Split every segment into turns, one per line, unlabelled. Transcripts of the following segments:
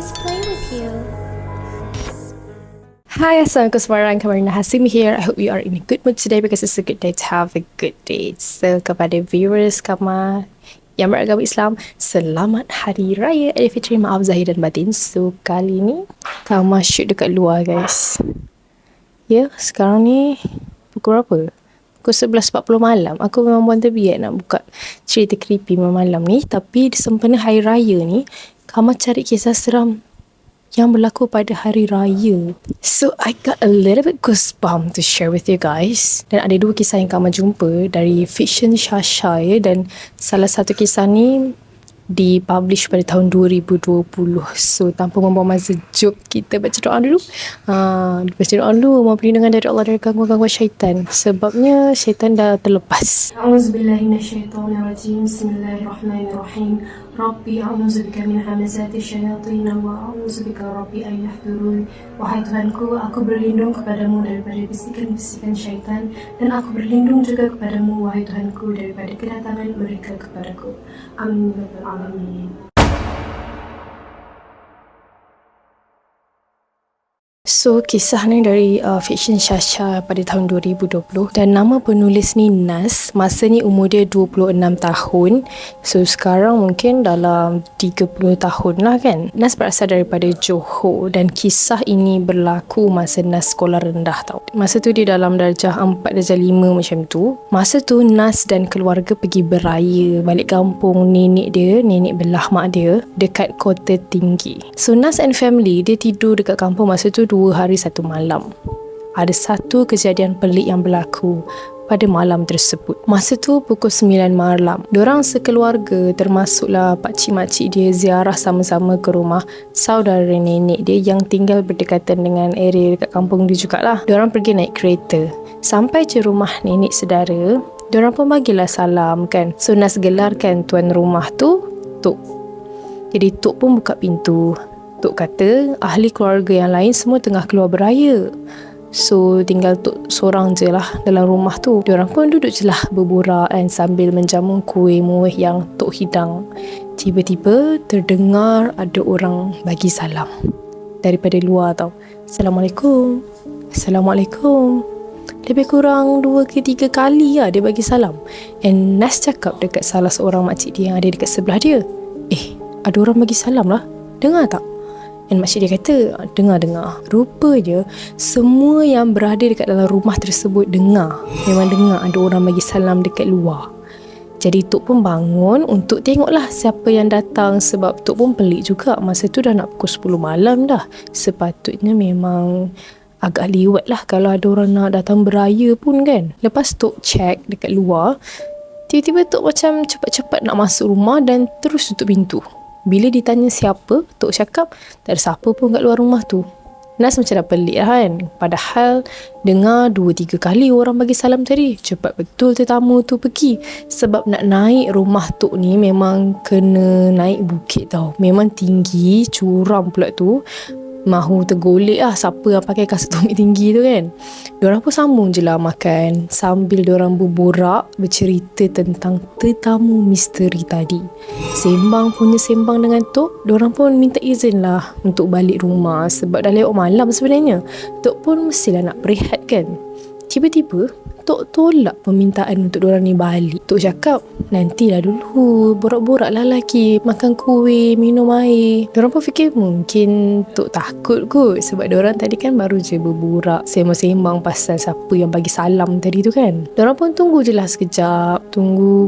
always play with you.
Hi, Assalamualaikum semua orang. Kamarina Hasim here. I hope you are in a good mood today because it's a good day to have a good day. So, kepada viewers Kamar yang beragama Islam, selamat Hari Raya Aidilfitri. Maaf Zahir dan Batin. So, kali ni Kamar shoot dekat luar, guys. Ya, sekarang ni pukul berapa? Pukul 11.40 malam. Aku memang buat terbiak nak buka cerita creepy malam ni. Tapi di sempena Hari Raya ni, Kamar cari kisah seram yang berlaku pada hari raya. So, I got a little bit goosebumps to share with you guys. Dan ada dua kisah yang kamu jumpa dari fiction Shasha ya. Dan salah satu kisah ni dipublish pada tahun 2020. So, tanpa membuang masa, jom kita baca doa dulu. Baca doa dulu, mohon perlindungan dari Allah dari gangguan-gangguan syaitan. Sebabnya syaitan dah terlepas. A'udzubillahiminasyaitonirrajim. Bismillahirrahmanirrahim. Rabbi a'udzubika min hamazati syayatin wa a'udzubika Rabbi an yahdurun. Wahai Tuhanku, aku berlindung kepadamu daripada bisikan-bisikan syaitan, dan aku berlindung juga kepadamu, wahai Tuhanku, daripada kedatangan mereka kepadaku. Amin ya rabbal alamin. So, kisah ni dari fiction Shasha pada tahun 2020 dan nama penulis ni Nas. Masa ni umur dia 26 tahun. So, sekarang mungkin dalam 30 tahun lah kan. Nas berasal daripada Johor dan kisah ini berlaku masa Nas sekolah rendah tau. Masa tu dia dalam darjah 4, darjah 5 macam tu. Masa tu Nas dan keluarga pergi beraya balik kampung nenek dia, nenek belah mak dia, dekat Kota Tinggi. So, Nas and family dia tidur dekat kampung masa tu 2 hari 1 malam. Ada satu kejadian pelik yang berlaku pada malam tersebut. Masa tu pukul 9 malam. Diorang sekeluarga termasuklah pakcik-makcik dia ziarah sama-sama ke rumah saudara nenek dia yang tinggal berdekatan dengan area dekat kampung dia jugalah. Diorang pergi naik kereta. Sampai je rumah nenek sedara, diorang pun bagilah salam kan. So, Nas gelarkan tuan rumah tu Tok. Jadi Tok pun buka pintu. Tok kata ahli keluarga yang lain semua tengah keluar beraya. So, tinggal Tok seorang je lah dalam rumah tu. Diorang pun duduk je lah berborak kan, sambil menjamu kuih muih yang Tok hidang. Tiba-tiba terdengar ada orang bagi salam daripada luar tau. Assalamualaikum. Assalamualaikum. Lebih kurang 2 ke 3 kali lah dia bagi salam. And Nas cakap dekat salah seorang makcik dia yang ada dekat sebelah dia, ada orang bagi salam lah, dengar tak? Dan makcik dia kata, dengar. Rupanya semua yang berada dekat dalam rumah tersebut dengar. Memang dengar ada orang bagi salam dekat luar. Jadi Tok pun bangun untuk tengoklah siapa yang datang. Sebab Tok pun pelik juga. Masa tu dah nak pukul 10 malam dah. Sepatutnya memang agak liwat lah kalau ada orang nak datang beraya pun kan. Lepas Tok check dekat luar, tiba-tiba Tok macam cepat-cepat nak masuk rumah dan terus tutup pintu. Bila ditanya siapa, Tok cakap tak ada siapa pun kat luar rumah tu. Nas macam dah pelik lah kan. Padahal dengar 2-3 kali orang bagi salam tadi. Cepat betul tetamu tu pergi. Sebab nak naik rumah Tok ni memang kena naik bukit tau. Memang tinggi, curam pula tu. Mahu tergolek lah siapa yang pakai kasut tumit tinggi tu kan. Diorang pun sambung je lah makan sambil diorang berborak, bercerita tentang tetamu misteri tadi. Sembang dengan Tok. Diorang pun minta izin lah untuk balik rumah sebab dah lewat malam sebenarnya. Tok pun mestilah nak berehat kan. Tiba-tiba Tok tolak permintaan untuk diorang ni balik. Tok cakap, nantilah dulu, borak-borak lah lagi, makan kuih, minum air. Diorang pun fikir mungkin Tok takut kot sebab diorang tadi kan baru je berborak, sembang-sembang pasal siapa yang bagi salam tadi tu kan. Diorang pun tunggu je lah sekejap. Tunggu.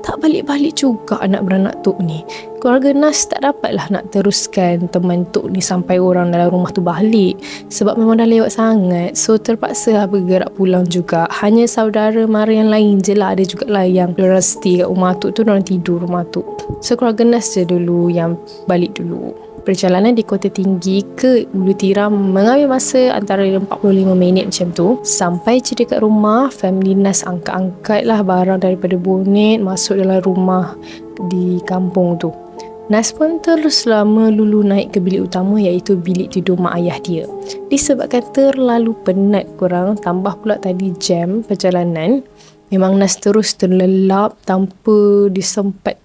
Tak balik-balik juga anak beranak Tok ni. Keluarga Nas tak dapatlah nak teruskan teman Tok ni sampai orang dalam rumah tu balik sebab memang dah lewat sangat. So, terpaksa lah bergerak pulang juga. Hanya saudara mara yang lain je lah. Ada juga lah yang diorang stay kat rumah Tok tu, diorang tidur rumah Tok. So, keluarga Nas je dulu yang balik dulu. Perjalanan di Kota Tinggi ke Ulu Tiram mengambil masa antara 45 minit macam tu. Sampai je dekat rumah, family Nas angkat-angkat lah barang daripada bonet masuk dalam rumah di kampung tu. Nas pun teruslah melulu naik ke bilik utama iaitu bilik tidur mak ayah dia. Disebabkan terlalu penat korang, tambah pula tadi jam perjalanan, memang Nas terus terlelap tanpa disempat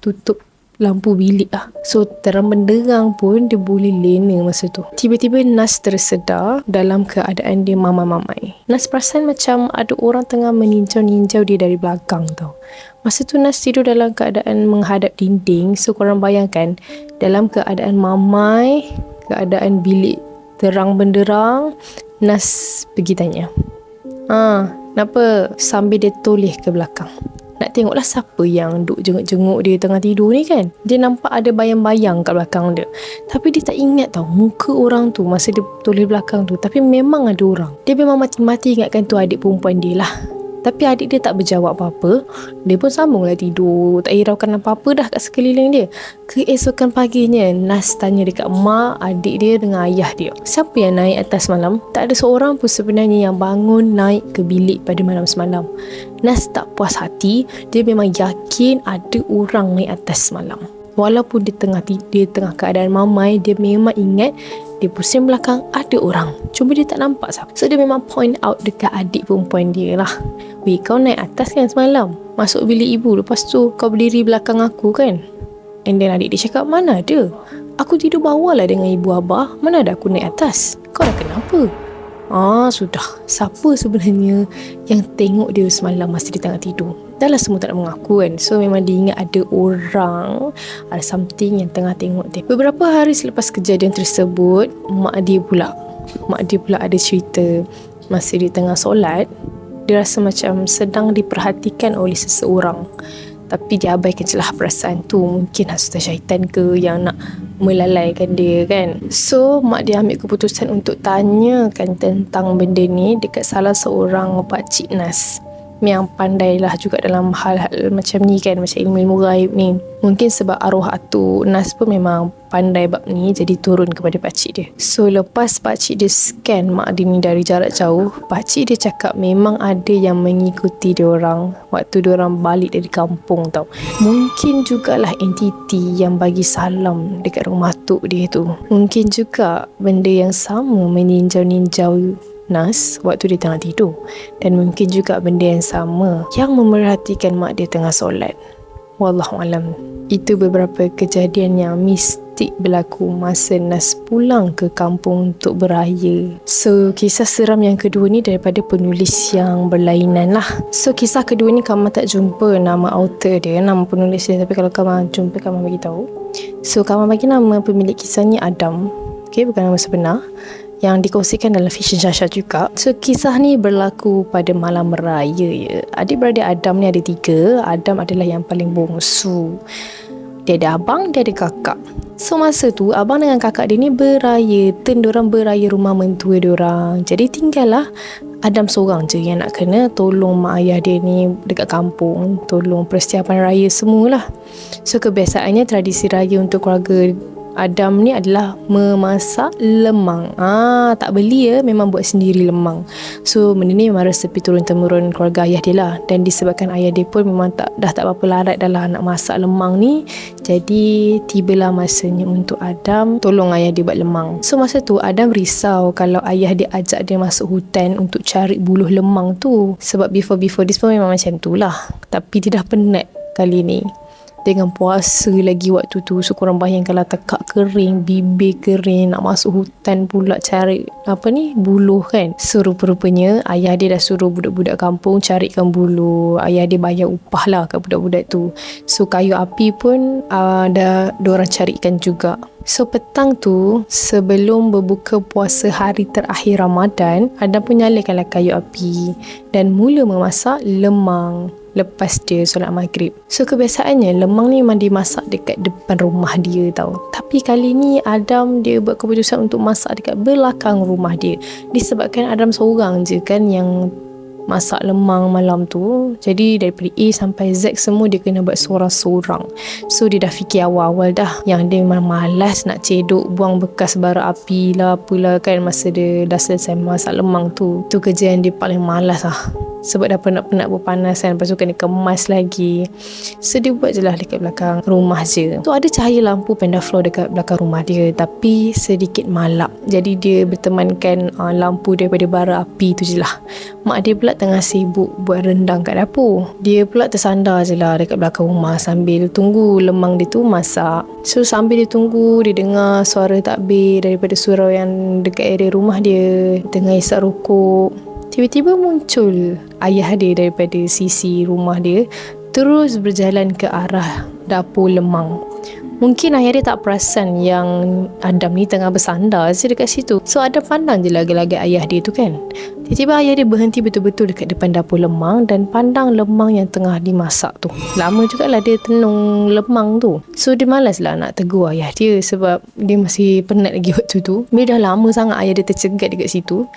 tutup lampu bilik lah. So terang benderang pun dia boleh lena masa tu. Tiba-tiba Nas tersedar dalam keadaan dia mamai-mamai. Nas perasan macam ada orang tengah meninjau-ninjau dia dari belakang tau. Masa tu Nas tidur dalam keadaan menghadap dinding. So korang bayangkan, dalam keadaan mamai, keadaan bilik terang benderang, Nas pergi tanya, kenapa? Sambil dia toleh ke belakang. Nak tengoklah siapa yang duk jenguk-jenguk dia tengah tidur ni kan. Dia nampak ada bayang-bayang kat belakang dia. Tapi dia tak ingat tau muka orang tu masa dia toleh belakang tu. Tapi memang ada orang. Dia memang mati-mati ingatkan tu adik perempuan dia lah. Tapi adik dia tak berjawab apa-apa. Dia pun sambunglah tidur. Tak hiraukan apa-apa dah kat sekeliling dia. Keesokan paginya, Nas tanya dekat mak, adik dia dengan ayah dia, siapa yang naik atas malam? Tak ada seorang pun sebenarnya yang bangun naik ke bilik pada malam semalam. Nas tak puas hati. Dia memang yakin ada orang naik atas malam. Walaupun dia tengah keadaan mamai, dia memang ingat dia pusing belakang ada orang. Cuma dia tak nampak siapa. So dia memang point out dekat adik perempuan dia lah. Weh, kau naik atas kan semalam? Masuk bilik ibu, lepas tu kau berdiri belakang aku kan? And then adik dia cakap, mana ada? Aku tidur bawah lah dengan ibu abah. Mana ada aku naik atas? Kau dah kenapa? Sudah. Siapa sebenarnya yang tengok dia semalam masa dia tengah tidur? Dah lah semua tak nak mengaku kan. So memang dia ingat ada orang, ada something yang tengah tengok dia. Beberapa hari selepas kejadian tersebut, mak dia pula ada cerita masa dia tengah solat, dia rasa macam sedang diperhatikan oleh seseorang. Tapi dia abaikan celah perasaan tu. Mungkin hasutan syaitan ke yang nak melalaikan dia kan. So mak dia ambil keputusan untuk tanyakan tentang benda ni dekat salah seorang pakcik Nas yang pandai lah juga dalam hal-hal macam ni kan, macam ilmu-ilmu gaib ni. Mungkin sebab arwah Atuk Nas pun memang pandai bab ni, jadi turun kepada pakcik dia. So lepas pakcik dia scan mak dia ni dari jarak jauh, pakcik dia cakap memang ada yang mengikuti diorang waktu diorang balik dari kampung tau. Mungkin jugalah entiti yang bagi salam dekat rumah Atuk dia tu. Mungkin juga benda yang sama meninjau-ninjau Nas waktu dia tengah tidur. Dan mungkin juga benda yang sama yang memerhatikan mak dia tengah solat. Wallahualam. Itu beberapa kejadian yang mistik berlaku masa Nas pulang ke kampung untuk beraya. So kisah seram yang kedua ni daripada penulis yang berlainan lah. So kisah kedua ni Kama tak jumpa nama author dia, nama penulis dia. Tapi kalau Kama jumpa, Kama bagi tahu. So Kama bagi nama pemilik kisah ni Adam. Okay, bukan nama sebenar, yang dikongsikan dalam fiction Syasha juga. So kisah ni berlaku pada malam raya ya. Adik-beradik Adam ni ada 3. Adam adalah yang paling bongsu. Dia ada abang, dia ada kakak. So masa tu abang dengan kakak dia ni beraya. Diorang beraya rumah mentua diorang. Jadi tinggallah Adam seorang je yang nak kena tolong mak ayah dia ni dekat kampung, tolong persiapan raya semualah. So kebiasaannya tradisi raya untuk keluarga Adam ni adalah memasak lemang. Tak beli ya, memang buat sendiri lemang. So benda ni memang resepi turun-temurun keluarga ayah dia lah. Dan disebabkan ayah dia pun memang dah tak berapa larat dalam nak masak lemang ni, jadi tibalah masanya untuk Adam tolong ayah dia buat lemang. So masa tu Adam risau kalau ayah dia ajak dia masuk hutan untuk cari buluh lemang tu. Sebab before this pun memang macam tu lah. Tapi dia dah penat kali ni dengan puasa lagi waktu tu. So korang bayangkanlah, tekak kering, bibir kering, nak masuk hutan pula cari buluh kan. So rupa-rupanya ayah dia dah suruh budak-budak kampung carikan buluh. Ayah dia bayar upah lah kat budak-budak tu. So kayu api pun dah diorang carikan juga. So petang tu sebelum berbuka puasa hari terakhir Ramadan, Adam pun nyalakanlah kayu api dan mula memasak lemang lepas dia solat maghrib. So kebiasaannya lemang ni memang dimasak dekat depan rumah dia tau. Tapi kali ni Adam dia buat keputusan untuk masak dekat belakang rumah dia. Disebabkan Adam seorang je kan yang masak lemang malam tu. Jadi daripada A sampai Z semua dia kena buat seorang-seorang. So dia dah fikir awal-awal dah yang dia memang malas nak cedok buang bekas bara api lah apalah kan masa dia dah selesai masak lemang tu. Tu kerja yang dia paling malas lah. sebab dah penat-penat berpanas kan, lepas tu kena kemas lagi. So dia buat je lah dekat belakang rumah je. So ada cahaya lampu panda floor dekat belakang rumah dia, tapi sedikit malap. Jadi dia bertemankan lampu daripada bara api tu je lah. Mak dia pula tengah sibuk buat rendang kat dapur. Dia pula tersandar je lah dekat belakang rumah sambil tunggu lemang dia tu masak. So sambil dia tunggu, dia dengar suara takbir daripada surau yang dekat area rumah dia, tengah isap rokok. Tiba-tiba muncul ayah dia daripada sisi rumah dia, terus berjalan ke arah dapur lemang. Mungkin ayah dia tak perasan yang Adam ni tengah bersandar je dekat situ. So Adam pandang je laga-laga ayah dia tu kan. Tiba-tiba ayah dia berhenti betul-betul dekat depan dapur lemang dan pandang lemang yang tengah dimasak tu. Lama jugalah dia tenung lemang tu. So dia malas lah nak tegur ayah dia sebab dia masih penat lagi waktu tu. Dia dah lama sangat ayah dia tercegat dekat situ.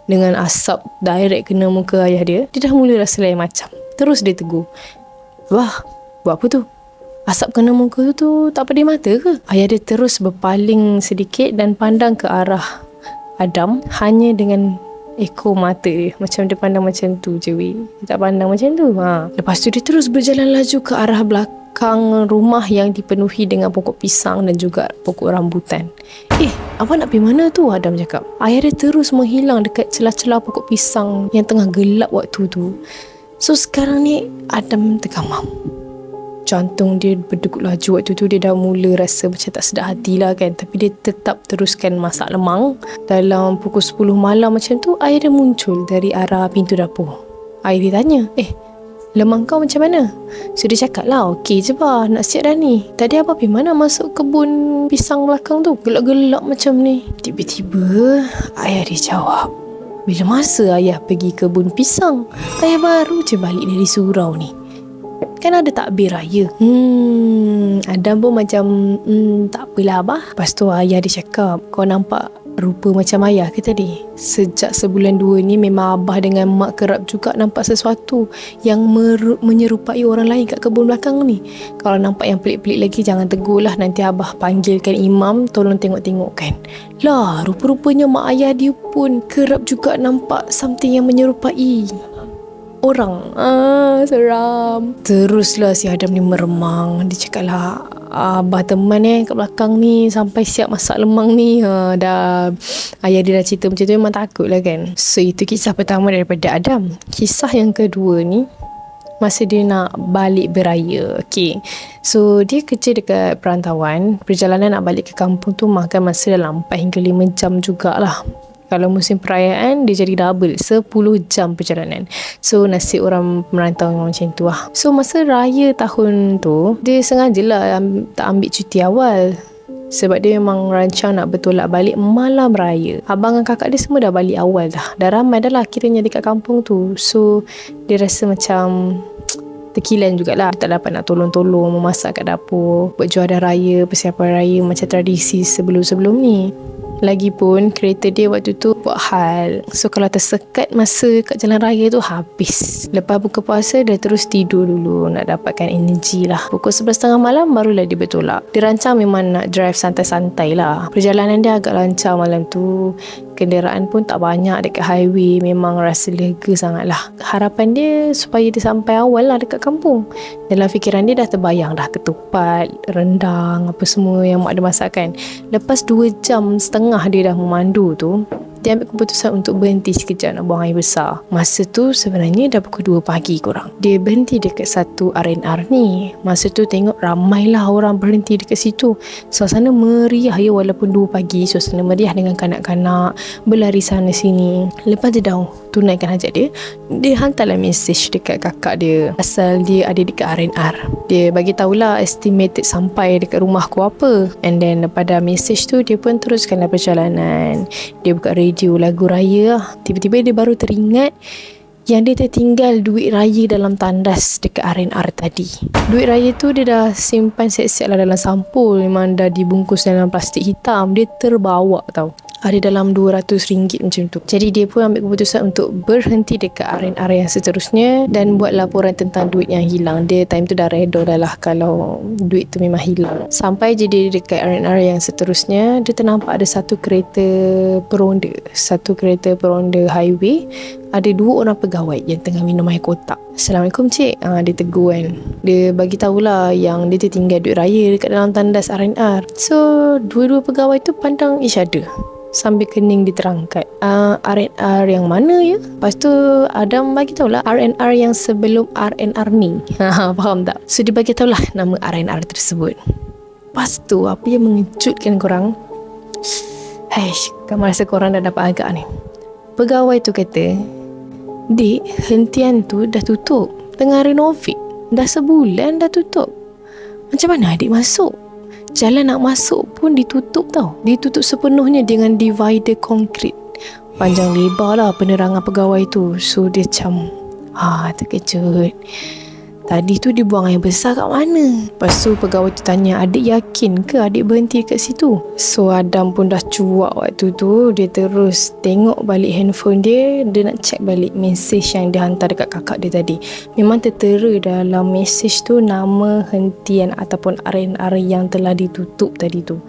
Dengan asap direct kena muka ayah dia, dia dah mula rasa lain macam. Terus dia tegur, "Wah, buat apa tu? Asap kena muka tu tak pedih mata ke?" Ayah dia terus berpaling sedikit dan pandang ke arah Adam hanya dengan ekor mata dia. Macam dia pandang macam tu je weh. Dia tak pandang macam tu. Lepas tu dia terus berjalan laju ke arah belakang rumah yang dipenuhi dengan pokok pisang dan juga pokok rambutan. Abang nak pergi mana tu? Adam cakap. Ayah dia terus menghilang dekat celah-celah pokok pisang yang tengah gelap waktu tu. So sekarang ni Adam tergamam. Jantung dia berdegup laju waktu tu. Dia dah mula rasa macam tak sedar hati lah kan. Tapi dia tetap teruskan masak lemang. Dalam pukul 10 malam macam tu, ayah dia muncul dari arah pintu dapur. Ayah dia tanya, "Lemang kau macam mana?" So dia cakap lah, "Okey je bah, nak siap dah ni. Tadi abang pergi mana masuk kebun pisang belakang tu? Gelap-gelap macam ni." Tiba-tiba ayah dia jawab, "Bila masa ayah pergi kebun pisang? Ayah baru je balik dari surau ni. Kan ada takbir raya." Adam pun macam tak apalah abah. Lepas tu ayah dia cakap, "Kau nampak rupa macam ayah ke tadi? Sejak sebulan 2 ni memang abah dengan mak kerap juga nampak sesuatu yang menyerupai orang lain kat kebun belakang ni. Kalau nampak yang pelik-pelik lagi jangan tegur lah, nanti abah panggilkan imam tolong tengok-tengokkan." Lah, rupa-rupanya mak ayah dia pun kerap juga nampak something yang menyerupai orang. Seram. Teruslah si Adam ni meremang. Dia cakap lah, "Abah teman kat belakang ni sampai siap masak lemang ni." Dah ayah dia dah cerita macam tu, memang takut lah kan. So itu kisah pertama daripada Adam. Kisah yang kedua ni masa dia nak balik beraya. So dia kerja dekat perantauan. Perjalanan nak balik ke kampung tu makan masa dalam 4 hingga 5 jam jugalah. Kalau musim perayaan, dia jadi double, 10 jam perjalanan. So nasib orang merantau memang macam tu lah. So masa raya tahun tu, dia sengajalah tak ambil cuti awal. Sebab dia memang rancang nak bertolak balik malam raya. Abang dan kakak dia semua dah balik awal dah. Dah ramai dah lah kiranya dekat kampung tu. So dia rasa macam terkilan jugalah. Dia tak dapat nak tolong-tolong memasak kat dapur, buat juadah raya, persiapan raya macam tradisi sebelum-sebelum ni. Lagipun kereta dia waktu tu buat hal. So kalau tersekat masa kat jalan raya tu habis. Lepas buka puasa dia terus tidur dulu nak dapatkan energi lah. Pukul 11.30 malam barulah dia bertolak. Dia rancang memang nak drive santai-santai lah. Perjalanan dia agak lancar malam tu. Kenderaan pun tak banyak dekat highway. Memang rasa lega sangat lah. Harapan dia supaya dia sampai awal lah dekat kampung. Dalam fikiran dia dah terbayang dah ketupat, rendang, apa semua yang mak dia masakkan. Lepas 2.5 jam dia dah memandu tu, dia ambil keputusan untuk berhenti sekejap nak buang air besar. Masa tu sebenarnya dah pukul 2 pagi korang. Dia berhenti dekat satu R&R ni. Masa tu tengok ramailah orang berhenti dekat situ. Suasana meriah ya, walaupun 2 pagi. Suasana meriah dengan kanak-kanak berlari sana sini. Lepas dia dah tunaikan hajat dia, dia hantarlah mesej dekat kakak dia asal dia ada dekat R&R. Dia bagi tahulah estimated sampai dekat rumah aku apa. And then lepas dah mesej tu, dia pun teruskanlah perjalanan. Dia buka radio lagu raya lah. Tiba-tiba dia baru teringat yang dia tertinggal duit raya dalam tandas dekat R&R tadi. Duit raya tu dia dah simpan siap-siap lah dalam sampul. Memang dah dibungkus dalam plastik hitam. Dia terbawa tau. ada dalam RM200 macam tu. Jadi dia pun ambil keputusan untuk berhenti dekat R&R yang seterusnya dan buat laporan tentang duit yang hilang. Dia time tu dah reda dah lah kalau duit tu memang hilang. Sampai je dia dekat R&R yang seterusnya, dia ternampak ada satu kereta peronda highway. Ada 2 orang pegawai yang tengah minum air kotak. Assalamualaikum cik. Dia tegur kan. Dia bagi tahulah yang dia tertinggal duit raya dekat dalam tandas R&R. So dua-dua pegawai tu pandang each other sambil kening diterangkat. R&R yang mana ya? Lepas tu Adam bagi tahulah R&R yang sebelum R&R ni. Faham tak? So dia bagi tahulah nama R&R tersebut. Lepas tu apa yang mengejutkan korang? Kamu rasa korang dah dapat agak ni. Pegawai tu kata, "Dik, hentian tu dah tutup. Tengah renovate. Dah sebulan dah tutup. Macam mana adik masuk? Jalan nak masuk pun ditutup tau. Ditutup sepenuhnya dengan divider konkrit. Panjang lebar lah penerangan pegawai tu." So dia macam terkejut. Tadi tu dia buang air besar kat mana? Lepas tu pegawai tu tanya, "Adik yakin ke adik berhenti kat situ?" So Adam pun dah cuak waktu tu. Dia terus tengok balik handphone dia. Dia nak check balik mesej yang dia hantar dekat kakak dia tadi. Memang tertera dalam mesej tu nama hentian ataupun R&R yang telah ditutup tadi tu.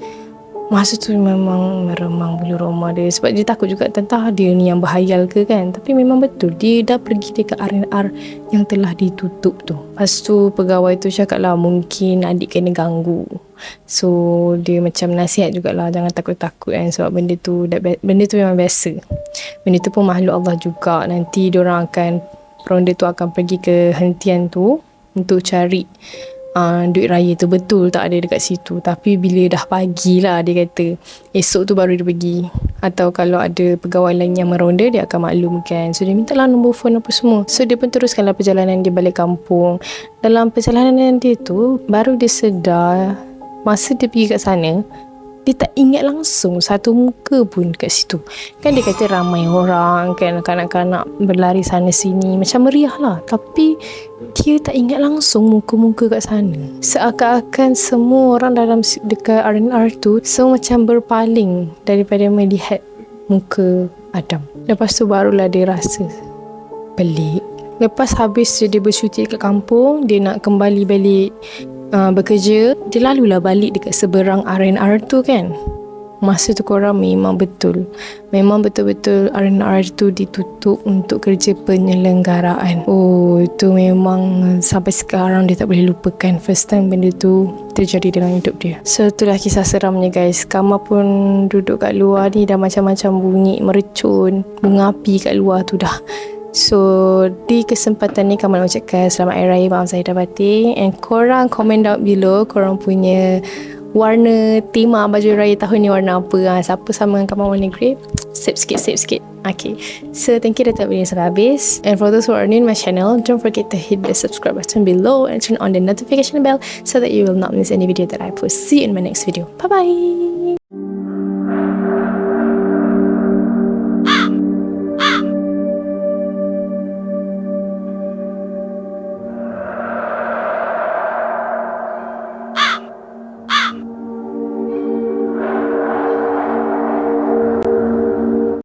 Masa tu memang meremang bulu roma dia. Sebab dia takut juga tentang dia ni yang berhayal ke kan. Tapi memang betul, dia dah pergi dekat R&R yang telah ditutup tu. Lepas tu pegawai tu cakap lah mungkin adik kena ganggu. So dia macam nasihat jugalah jangan takut-takut kan. Sebab benda tu memang biasa. Benda tu pun makhluk Allah juga. Nanti peronda tu akan pergi ke hentian tu untuk cari duit raya tu betul tak ada dekat situ. Tapi bila dah pagi lah, dia kata esok tu baru dia pergi. Atau kalau ada pegawai lain yang meronda, dia akan maklumkan. So dia minta lah nombor phone apa semua. So dia pun teruskanlah perjalanan dia balik kampung. Dalam perjalanan dia tu baru dia sedar masa dia pergi kat sana, dia tak ingat langsung satu muka pun kat situ. Kan dia kata ramai orang kan, kanak-kanak berlari sana sini, macam meriah lah. Tapi dia tak ingat langsung muka-muka kat sana. Seakan-akan semua orang dekat R&R tu semua macam berpaling daripada melihat muka Adam. Lepas tu barulah dia rasa pelik. Lepas habis dia bercuti kat kampung, dia nak kembali balik bekerja, dia lalulah balik dekat seberang R&R tu kan. Masa tu korang memang betul R&R tu ditutup untuk kerja penyelenggaraan. Itu memang sampai sekarang dia tak boleh lupakan first time benda tu terjadi dalam hidup dia. So itulah kisah seramnya guys. Kamar pun duduk kat luar ni dah macam-macam bunyi mercun, bunga api kat luar tu dah. So di kesempatan ni Kamal ucapkan selamat Hari Raya, maaf zahir dan batin. And korang komen down below korang punya warna tema baju raya tahun ni warna apa. Siapa sama dengan Kamal warna grey? Save sikit. Okay, so thank you dah tengok video sampai habis. And for those who are new in my channel, don't forget to hit the subscribe button below and turn on the notification bell so that you will not miss any video that I post. See you in my next video. Bye bye.